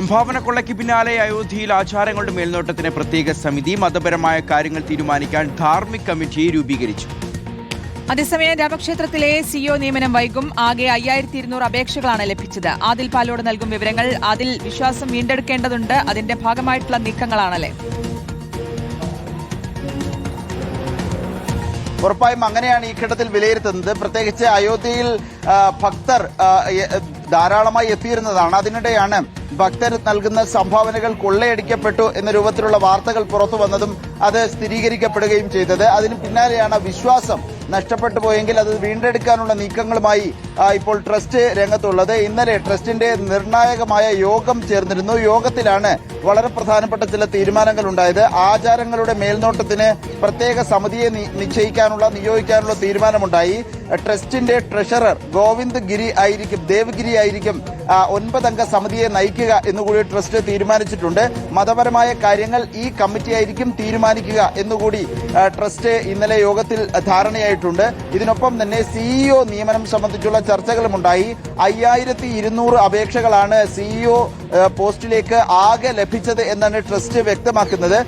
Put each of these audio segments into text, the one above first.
സംഭാവന കൊള്ളയ്ക്ക് പിന്നാലെ അയോധ്യയിൽ ആചാരങ്ങളുടെ മേൽനോട്ടത്തിന് പ്രത്യേക സമിതി മതപരമായ കാര്യങ്ങൾ തീരുമാനിക്കാൻ ധാർമ്മിക് കമ്മിറ്റി രൂപീകരിച്ചു. അതേസമയം രാമക്ഷേത്രത്തിലെ സിഇഒ നിയമനം വൈകും. ആകെ 5200 അപേക്ഷകളാണ് ലഭിച്ചത്. ആദിൽ പാലോട് നൽകും വിവരങ്ങൾ. അതിൽ വിശ്വാസം വീണ്ടെടുക്കേണ്ടതുണ്ട്. അതിന്റെ ഭാഗമായിട്ടുള്ള നീക്കങ്ങളാണല്ലേ? ഉറപ്പായും അങ്ങനെയാണ് ഈ ഘട്ടത്തിൽ വിലയിരുത്തുന്നത്. പ്രത്യേകിച്ച് അയോധ്യയിൽ ഭക്തർ ധാരാളമായി എത്തിയിരുന്നതാണ്. അതിനിടെയാണ് ഭക്തർ നൽകുന്ന സംഭാവനകൾ കൊള്ളയടിക്കപ്പെട്ടു എന്ന രൂപത്തിലുള്ള വാർത്തകൾ പുറത്തു വന്നതും അത് സ്ഥിരീകരിക്കപ്പെടുകയും ചെയ്തത്. അതിന് പിന്നാലെയാണ് വിശ്വാസം നഷ്ടപ്പെട്ടു പോയെങ്കിൽ അത് വീണ്ടെടുക്കാനുള്ള നീക്കങ്ങളുമായി ഇപ്പോൾ ട്രസ്റ്റ് രംഗത്തുള്ളത്. ഇന്നലെ ട്രസ്റ്റിന്റെ നിർണായകമായ യോഗം ചേർന്നിരുന്നു. യോഗത്തിലാണ് വളരെ പ്രധാനപ്പെട്ട ചില തീരുമാനങ്ങൾ ഉണ്ടായത്. ആചാരങ്ങളുടെ മേൽനോട്ടത്തിന് പ്രത്യേക സമിതിയെ നിയോഗിക്കാനുള്ള തീരുമാനമുണ്ടായി. ട്രസ്റ്റിന്റെ ട്രഷറർ ദേവ്ഗിരി ആയിരിക്കും 9 അംഗ സമിതിയെ നയിക്കുക എന്നുകൂടി ട്രസ്റ്റ് തീരുമാനിച്ചിട്ടുണ്ട്. മതപരമായ കാര്യങ്ങൾ ഈ കമ്മിറ്റി ആയിരിക്കും തീരുമാനിക്കുക എന്നുകൂടി ട്രസ്റ്റ് ഇന്നലെ യോഗത്തിൽ ധാരണയായിട്ടുണ്ട്. ഇതിനൊപ്പം തന്നെ സിഇഒ നിയമനം സംബന്ധിച്ചുള്ള ചർച്ചകളുമുണ്ടായി. 5200 അപേക്ഷകളാണ് സിഇഒ പോസ്റ്റിലേക്ക് ആകെ ലഭിച്ചത് എന്നാണ് ട്രസ്റ്റ് വ്യക്തമാക്കുന്നത്.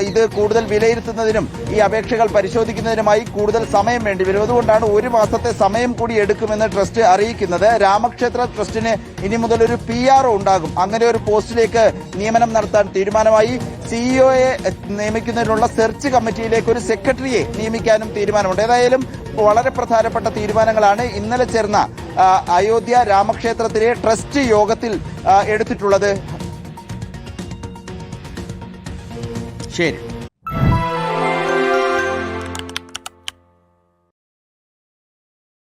ഇത് കൂടുതൽ വിലയിരുത്തുന്നതിനും ഈ അപേക്ഷകൾ പരിശോധിക്കുന്നതിനുമായി കൂടുതൽ സമയം വേണ്ടിവരും. അതുകൊണ്ടാണ് 1 മാസത്തെ സമയം കൂടി എടുക്കുമെന്ന് ട്രസ്റ്റ് അറിയിക്കുന്നത്. രാമക്ഷേത്ര ട്രസ്റ്റിന് ഇനി മുതൽ ഒരു PRO ഉണ്ടാകും. അങ്ങനെ ഒരു പോസ്റ്റിലേക്ക് നിയമനം നടത്താൻ തീരുമാനമായി. സിഇഒയെ നിയമിക്കുന്നതിനുള്ള സെർച്ച് കമ്മിറ്റിയിലേക്ക് ഒരു സെക്രട്ടറിയെ നിയമിക്കാനും തീരുമാനമുണ്ട്. ഏതായാലും വളരെ പ്രധാനപ്പെട്ട തീരുമാനങ്ങളാണ് ഇന്നലെ ചേർന്ന അയോധ്യ രാമക്ഷേത്രത്തിലെ ട്രസ്റ്റ് യോഗത്തിൽ എടുത്തിട്ടുള്ളത്. ശരി.